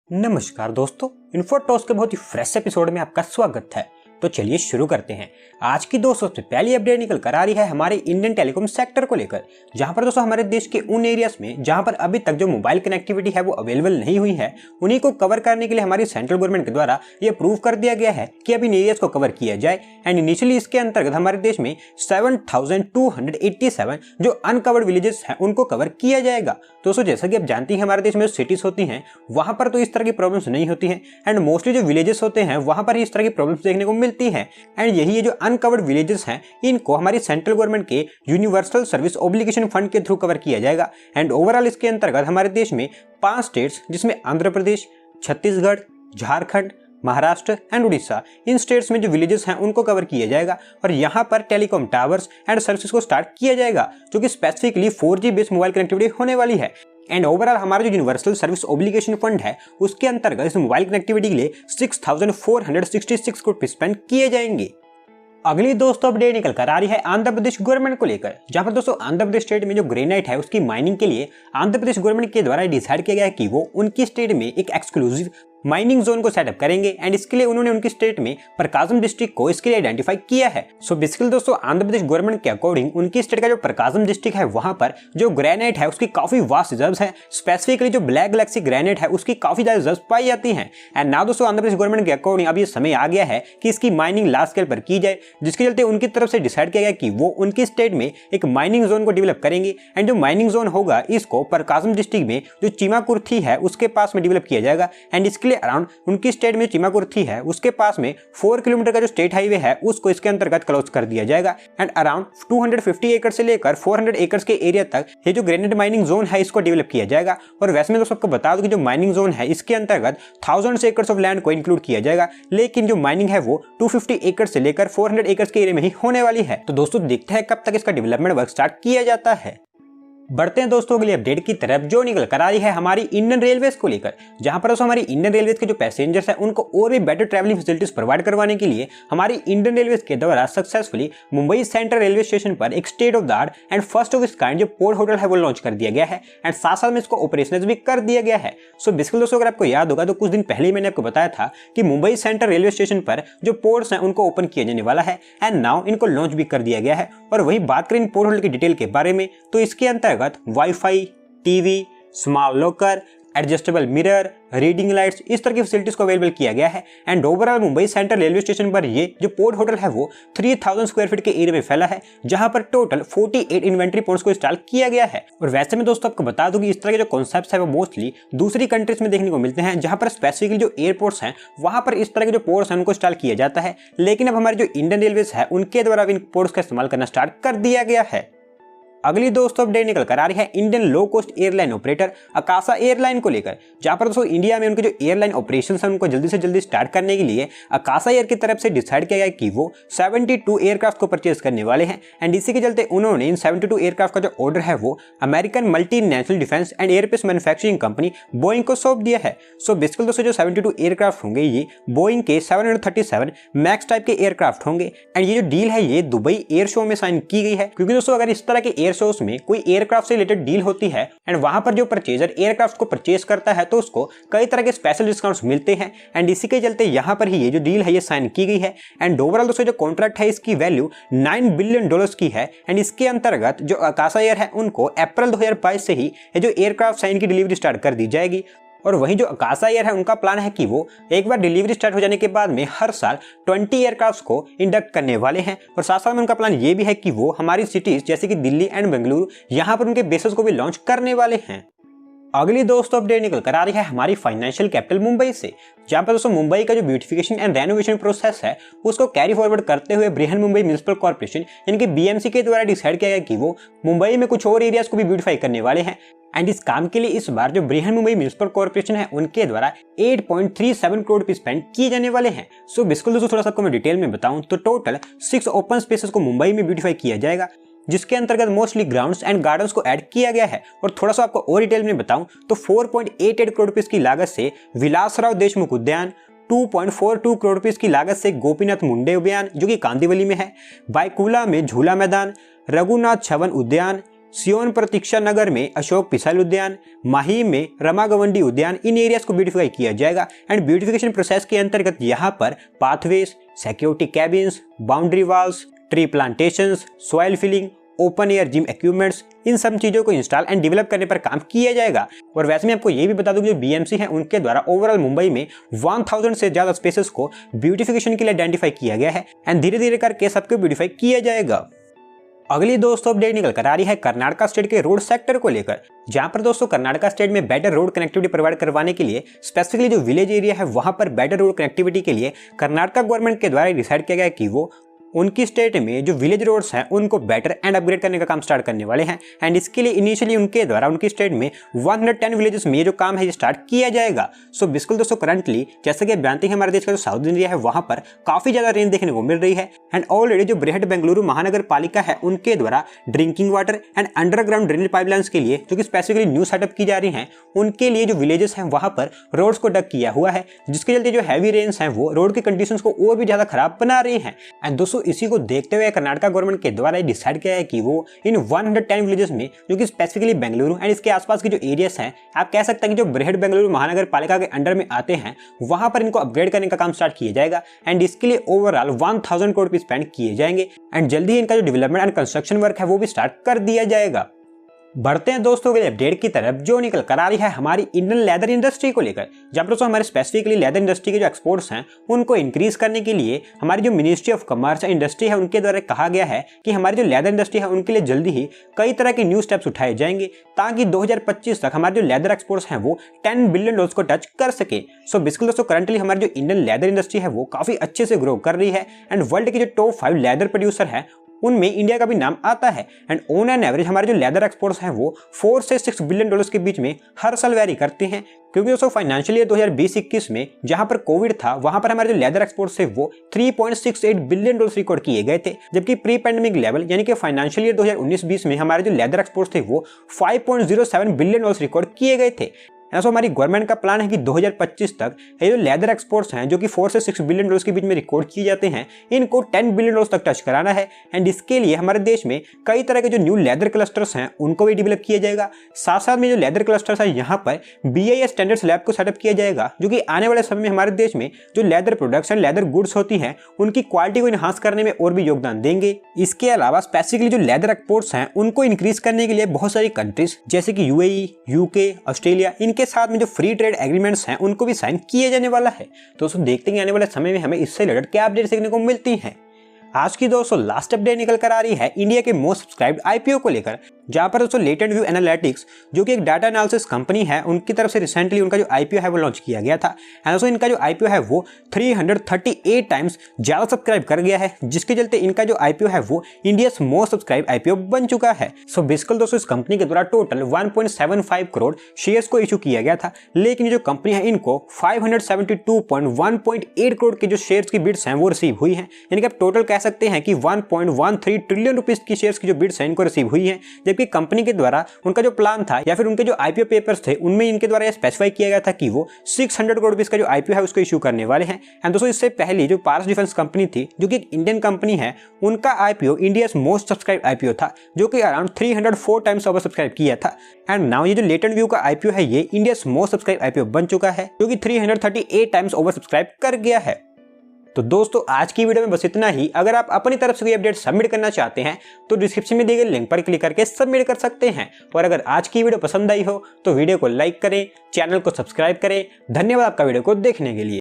नमस्कार दोस्तों, इन्फोटॉस के बहुत ही फ्रेश एपिसोड में आपका स्वागत है। तो चलिए शुरू करते हैं। आज की दोस्तों सबसे पहली अपडेट निकल कर आ रही है हमारे इंडियन टेलीकॉम सेक्टर को लेकर, जहां पर दोस्तों हमारे देश के उन एरियाज में जहां पर अभी तक जो मोबाइल कनेक्टिविटी है वो अवेलेबल नहीं हुई है, उन्हीं को कवर करने के लिए हमारी सेंट्रल गवर्नमेंट के द्वारा ये प्रूव कर दिया गया है कि अब इन एरियाज को कवर किया जाए। एंड इनिशियली इसके अंतर्गत हमारे देश में 7287 जो अनकवर्ड विलेजेस हैं उनको कवर किया जाएगा। दोस्तों जैसा कि आप जानती हैं हमारे देश में जो सिटीज होती हैं वहां पर तो इस तरह की प्रॉब्लम्स नहीं होती हैं, एंड मोस्टली जो विलेजेस होते हैं वहां पर ही इस तरह की प्रॉब्लम्स देखने को मिलती है। एंड यही ये जो अनकवर्ड विलेजेस हैं इनको हमारी सेंट्रल गवर्नमेंट के यूनिवर्सल सर्विस ऑब्लिगेशन फंड के थ्रू कवर किया जाएगा। एंड ओवरऑल इसके अंतर्गत हमारे देश में 5 स्टेट्स जिसमें आंध्र प्रदेश, छत्तीसगढ़, झारखंड, महाराष्ट्र एंड उड़ीसा, इन स्टेट्स में जो विलेजेस हैं उनको कवर किया जाएगा और यहाँ पर टेलीकॉम टावर्स एंड सर्विसेज को स्टार्ट किया जाएगा, जो कि specifically 4G based mobile connectivity होने वाली है। एंड ओवरऑल हमारा जो यूनिवर्सल सर्विस ऑब्लिगेशन फंड है उसके अंतर्गत इस मोबाइल कनेक्टिविटी के लिए 6466 करोड़ स्पेंड किए जाएंगे। अगली दोस्तों अपडेट निकल कर आ रही है आंध्र प्रदेश गवर्नमेंट को लेकर, जहां पर दोस्तों आंध्र प्रदेश स्टेट में जो ग्रेनाइट है उसकी माइनिंग के लिए आंध्र प्रदेश गवर्नमेंट के द्वारा डिसाइड किया गया है कि वो उनकी स्टेट में एक एक्सक्लूसिव माइनिंग जोन को सेटअप करेंगे। एंड इसके लिए उन्होंने उनकी स्टेट में प्रकाशम डिस्ट्रिक्ट को इसके लिए आइडेंटिफाई किया है। सो बेसिकली दोस्तों आंध्र प्रदेश गवर्नमेंट के अकॉर्डिंग उनकी स्टेट का जो प्रकाशम डिस्ट्रिक्ट है वहां पर जो ग्रेनाइट है उसकी काफी वास्ट रिजर्व्स है, स्पेसिफिकली जो ब्लैक गैलेक्सी ग्रेनाइट है उसकी काफी ज्यादा रिजर्व्स पाई जाती हैं। एंड नाउ दोस्तों आंध्र प्रदेश गवर्नमेंट के अकॉर्डिंग अब ये समय आ गया है कि इसकी माइनिंग लार्ज स्केल पर की जाए, जिसके चलते उनकी तरफ से डिसाइड किया गया कि वो उनकी स्टेट में एक माइनिंग जोन को डेवलप करेंगे। एंड जो माइनिंग जोन होगा इसको प्रकाशम डिस्ट्रिक्ट में जो चिमाकुर्थी है उसके पास में डेवलप किया जाएगा। एंड इसके लिए अराउंड उनकी स्टेट में चिमाकुर्थी है उसके पास में 4 किलोमीटर का जो स्टेट हाईवे है उसको इसके अंतर्गत क्लोज कर दिया जाएगा। एंड अराउंड 250 एकड़ से लेकर 400 एकड़ के एरिया तक ये जो ग्रेनाइट माइनिंग जोन है इसको डेवलप किया जाएगा। और वैसे में दोस्तों आपको बता दूं कि जो माइनिंग जोन है इसके अंतर्गत थाउजेंड्स एकड़ ऑफ लैंड को इंक्लूड किया जाएगा, लेकिन जो माइनिंग है वो 250 एकड़ से लेकर 400 एकड़ के एरिया में ही होने वाली है। तो दोस्तों देखते हैं कब तक इसका डेवलपमेंट वर्क स्टार्ट किया जाता है। बढ़ते हैं दोस्तों अगली अपडेट की तरफ, जो निकल कर आ रही है हमारी इंडियन रेलवेज को लेकर, जहां पर हमारी इंडियन रेलवेज के जो पैसेंजर्स हैं उनको और भी बेटर ट्रैवलिंग फैसिलिटीज प्रोवाइड करवाने के लिए हमारी इंडियन रेलवेज के द्वारा successfully Mumbai central railway station पर एक state of the art and first of its kind जो पोर्ट होटल है वो लॉन्च कर दिया गया है। एंड साथ साथ में इसको ऑपरेशनल भी कर दिया गया है। सो बेसिकली दोस्तों अगर आपको याद होगा तो कुछ दिन पहले ही मैंने आपको बताया था कि मुंबई सेंट्रल रेलवे स्टेशन पर जो पोर्ट्स हैं उनको ओपन किया जाने वाला है। एंड नाउ इनको लॉन्च भी कर दिया गया है। और वही बात करें पोर्ट होटल की डिटेल के बारे में तो इसके अंतर्गत wifi, TV, small locker, adjustable mirror, reading lights, इस तरह की फैसिलिटीज को अवेलेबल किया गया है। And overall Mumbai central railway station पर ये जो पोर्ट होटल है वो 3000 स्क्वायर फीट के एरिया में फैला है, जहां पर टोटल 48 इन्वेंट्री पॉइंट्स को इंस्टॉल किया गया है। और वैसे में दोस्तों आपको बता दूं कि इस तरह के जो कॉन्सेप्ट्स है वो मोस्टली दूसरी कंट्रीज में देखने को मिलते हैं, जहां पर स्पेसिफिकली जो एयरपोर्ट्स हैं वहां पर इस तरह के जो पोर्ट्स हैं उनको इंस्टॉल किया जाता है। लेकिन अब हमारे जो इंडियन रेलवेज है उनके द्वारा इन पोर्ट्स का इस्तेमाल करना स्टार्ट कर दिया गया है। अगली दोस्तों अपडेट निकल कर आ रही है Indian low cost airline operator Akasa airline को लेकर, जहां पर दोस्तों इंडिया में उनके जो एयरलाइन ऑपरेशंस हैं उनको जल्दी से जल्दी स्टार्ट करने के लिए अकासा एयर की तरफ से डिसाइड किया गया कि वो 72 एयरक्राफ्ट को परचेज करने वाले हैं। एंड इसी के चलते उन्होंने इन 72 एयरक्राफ्ट का जो ऑर्डर है वो American multinational defence and aerospace manufacturing company Boeing को सौंप दिया है। सो बेसिकली दोस्तों जो 72 एयरक्राफ्ट होंगे ये बोइंग के 737 मैक्स टाइप के एयरक्राफ्ट होंगे। एंड ये जो डील है ये दुबई एयर शो में साइन की गई है, क्योंकि दोस्तों अगर इस तरह के एयर शोज में कोई एयरक्राफ्ट से रिलेटेड डील होती है एंड वहां पर जो परचेजर एयरक्राफ्ट को परचेज करता है तो उसको कई तरह के स्पेशल डिस्काउंट्स मिलते हैं। एंड इसी के चलते यहां पर ही ये जो डील है ये साइन की गई है। एंड ओवरऑल दोस्तों जो कॉन्ट्रैक्ट है इसकी वैल्यू $9 बिलियन की है। एंड इसके अंतर्गत जो अकासा एयर है उनको अप्रैल 2022 से ही ये जो एयरक्राफ्ट साइन की डिलीवरी स्टार्ट कर दी जाएगी। और वहीं जो अकासा एयर है उनका प्लान है कि वो एक बार डिलीवरी स्टार्ट हो जाने के बाद में हर साल 20 एयरक्राफ्ट को इंडक्ट करने वाले हैं। और साथ साथ में उनका प्लान ये भी है कि वो हमारी सिटीज जैसे कि दिल्ली एंड बेंगलुरु यहाँ पर उनके बेसेस को भी लॉन्च करने वाले हैं। अगली दोस्तों अपडेट निकल कर आ रही है हमारी फाइनेंशियल कैपिटल मुंबई से, जहां पर दोस्तों मुंबई का जो ब्यूटिफिकेशन एंड रेनोवेशन प्रोसेस है उसको कैरी फॉरवर्ड करते हुए बृहन मुंबई म्युनिसिपल कॉर्पोरेशन यानी कि बीएमसी के द्वारा डिसाइड किया गया कि वो मुंबई में कुछ और एरियाज को भी ब्यूटिफाई करने वाले हैं। एंड इस काम के लिए इस बार जो बृहन मुंबई म्युनिसिपल कॉर्पोरेशन है उनके द्वारा 8.37 करोड़ रुपए स्पेंड किए जाने वाले हैं। सो बेसिकली दोस्तों थोड़ा सा आपको मैं डिटेल में बताऊं तो टोटल 6 ओपन स्पेसेस को मुंबई में ब्यूटिफाई किया जाएगा, जिसके अंतर्गत मोस्टली ग्राउंड्स एंड गार्डन्स को ऐड किया गया है। और थोड़ा सा आपको और डिटेल में बताऊं तो 4.88 करोड़ रुपए की लागत से विलासराव देशमुख उद्यान, 2.42 करोड़ रुपए की लागत से गोपीनाथ मुंडे उद्यान जो कि कांदिवली में है, बायकुला में झूला मैदान, रघुनाथ छवन उद्यान, सियोन प्रतीक्षा नगर में अशोक पिसल उद्यान, माहिम में रमागवंडी उद्यान, इन एरियाज को ब्यूटिफाई किया जाएगा। एंड ब्यूटिफिकेशन प्रोसेस के अंतर्गत यहाँ पर pathways, security cabins, boundary walls, tree plantations, soil filling, open air gym equipments, इन सब चीजों को इंस्टॉल एंड डेवलप करने पर काम किया जाएगा। और वैसे मैं आपको ये भी बता दूं कि जो बीएमसी है उनके द्वारा ओवरऑल मुंबई में 1000 से ज्यादा स्पेसेस को ब्यूटिफिकेशन के लिए आइडेंटिफाई किया गया है एंड धीरे धीरे करके सबको ब्यूटिफाई किया जाएगा। अगली दोस्तों अपडेट निकल कर आ रही है कर्नाटका स्टेट के रोड सेक्टर को लेकर, जहां पर दोस्तों कर्नाटका स्टेट में बेटर रोड कनेक्टिविटी प्रोवाइड करवाने के लिए स्पेसिफिकली जो विलेज एरिया है वहां पर बेटर रोड कनेक्टिविटी के लिए कर्नाटका गवर्नमेंट के द्वारा डिसाइड किया गया कि वो उनकी स्टेट में जो विलेज रोड्स हैं उनको बेटर एंड अपग्रेड करने का काम स्टार्ट करने वाले हैं। एंड इसके लिए इनिशियली उनके द्वारा उनकी स्टेट में 110 विलेजेस में ये जो काम है ये स्टार्ट किया जाएगा। सो बिल्कुल दोस्तों करंटली जैसे कि आप जानते हैं हमारे देश का जो साउथ इंडिया है वहां पर काफी ज्यादा रेन देखने को मिल रही है। एंड ऑलरेडी जो बृहद बेंगलुरु महानगर पालिका है उनके द्वारा drinking water and underground drainage pipelines के लिए जो कि स्पेसिफिकली न्यू सेटअप की जा रही है उनके लिए जो विलेजेस हैं वहां पर रोड्स को डग किया हुआ है, जिसके चलते जो हैवी रेन्स हैं वो रोड की कंडीशंस को और भी ज्यादा खराब बना रही हैं। एंड दोस्तों इसी को देखते हुए कर्नाटका गवर्नमेंट के द्वारा डिसाइड किया है कि वो इन 110 विलेजेस में जो कि स्पेसिफिकली बेंगलुरु एंड इसके आसपास के जो एरियाज हैं, आप कह सकते हैं कि जो बृहद बेंगलुरु महानगर पालिका के अंडर में आते हैं वहां पर इनको अपग्रेड करने का काम स्टार्ट किया जाएगा। एंड इसके लिए ओवरऑल 1000 करोड़ रुपए स्पेंड किए जाएंगे एंड जल्दी ही इनका जो डेवलपमेंट एंड कंस्ट्रक्शन वर्क है वो भी स्टार्ट कर दिया जाएगा। बढ़ते हैं दोस्तों के अपडेट की तरफ जो निकल कर आ रही है हमारी इंडियन लेदर इंडस्ट्री को लेकर, जहां पर दोस्तों हमारे स्पेसिफिकली लेदर इंडस्ट्री के जो एक्सपोर्ट्स हैं उनको इंक्रीज करने के लिए हमारी जो ministry of commerce and industry है उनके द्वारा कहा गया है कि हमारी जो लेदर इंडस्ट्री है उनके लिए जल्दी ही कई तरह के न्यू स्टेप्स उठाए जाएंगे ताकि 2025 तक हमारे जो लेदर एक्सपोर्ट्स हैं वो 10 बिलियन डॉलर्स को टच कर सके। सो बिल्कुल दोस्तों करंटली हमारी जो इंडियन लेदर इंडस्ट्री है वो काफी अच्छे से ग्रो कर रही है एंड वर्ल्ड के जो टॉप 5 लेदर प्रोड्यूसर है उनमें इंडिया का भी नाम आता है। एंड ऑन एन एवरेज हमारे जो लेदर एक्सपोर्ट्स हैं वो 4 से 6 बिलियन डॉलर्स के बीच में हर साल वेरी करते हैं, क्योंकि दोस्तों फाइनेंशियल ईयर 2020-21 में जहां पर कोविड था वहां पर हमारे जो लेदर एक्सपोर्ट्स थे वो 3.68 बिलियन डॉलर्स रिकॉर्ड किए गए थे, जबकि प्री पैंडेमिक लेवल यानी कि फाइनेंशियल ईयर 2019-20 में हमारे जो लेदर एक्सपोर्ट्स थे वो 5.07 बिलियन डॉलर्स रिकॉर्ड किए गए थे। ऐसा हमारी गवर्नमेंट का प्लान है कि 2025 तक ये जो लेदर एक्सपोर्ट्स हैं जो कि 4 से 6 बिलियन डॉलर्स के बीच में रिकॉर्ड किए जाते हैं इनको 10 बिलियन डॉलर्स तक टच कराना है। एंड इसके लिए हमारे देश में कई तरह के जो न्यू लेदर क्लस्टर्स हैं उनको भी डेवलप किया जाएगा। साथ साथ में जो लेदर क्लस्टर्स है यहाँ पर BIS स्टैंडर्ड्स लैब को सेटअप किया जाएगा, जो कि आने वाले समय में हमारे देश में जो leather products and leather goods होती हैं उनकी क्वालिटी को इनहांस करने में और भी योगदान देंगे। इसके अलावा स्पेसिफिकली जो लेदर एक्सपोर्ट्स हैं उनको इंक्रीज करने के लिए बहुत सारी कंट्रीज जैसे कि UAE, UK, ऑस्ट्रेलिया इनके साथ में जो फ्री ट्रेड एग्रीमेंट्स हैं उनको भी साइन किया जाने वाला है। दोस्तों देखते हैं आने वाले समय में हमें इससे रिलेटेड क्या अपडेट देखने को मिलती हैं। आज की दोस्तों लास्ट अपडेट निकल कर आ रही है इंडिया के मोस्ट सब्सक्राइब्ड IPO को लेकर, जहां पर दोस्तों लेटेंट व्यू एनालिटिक्स जो कि एक डाटा एनालिसिस कंपनी है उनकी तरफ से रिसेंटली उनका जो IPO है वो लॉन्च किया गया था। एंड दोस्तों इनका जो IPO है वो 338 टाइम्स ज्यादा सब्सक्राइब कर गया है, जिसके चलते इनका जो IPO है वो इंडिया मोस्ट सब्सक्राइब IPO बन चुका है। सो बेसिकली दोस्तों इस कंपनी के द्वारा टोटल 1.75 करोड़ शेयर्स को इशू किया गया था, लेकिन ये जो कंपनी है इनको 572.1.8 करोड़ के जो शेयर्स की बिड्स हैं वो रिसीव हुई है, यानी कि आप टोटल कह सकते हैं कि 1.13 ट्रिलियन रुपीस की शेयर्स की जो बिड्स हैं इनको रिसीव हुई है। जबकि कंपनी के द्वारा उनका जो प्लान था या फिर उनके जो IPO पेपर्स थे उनमें इनके द्वारा यह स्पेसिफाई किया गया था कि वो 600 करोड़ रुपीस का जो IPO है उसको इशू करने वाले हैं। एंड दोस्तों इससे पहले जो पारस डिफेंस कंपनी थी जो कि एक इंडियन कंपनी है उनका IPO India most subscribe IPO था, जो कि अराउंड 304 टाइम्स ओवर सब्सक्राइब किया था। एंड नाउ ये जो लेटेंट व्यू का IPO है ये इंडिया मोस्ट सब्सक्राइब IPO बन चुका है, जो कि 338 टाइम्स ओवर सब्सक्राइब कर गया है। तो दोस्तों आज की वीडियो में बस इतना ही। अगर आप अपनी तरफ से कोई अपडेट सबमिट करना चाहते हैं तो डिस्क्रिप्शन में दिए गए लिंक पर क्लिक करके सबमिट कर सकते हैं। और अगर आज की वीडियो पसंद आई हो तो वीडियो को लाइक करें, चैनल को सब्सक्राइब करें। धन्यवाद आपका वीडियो को देखने के लिए।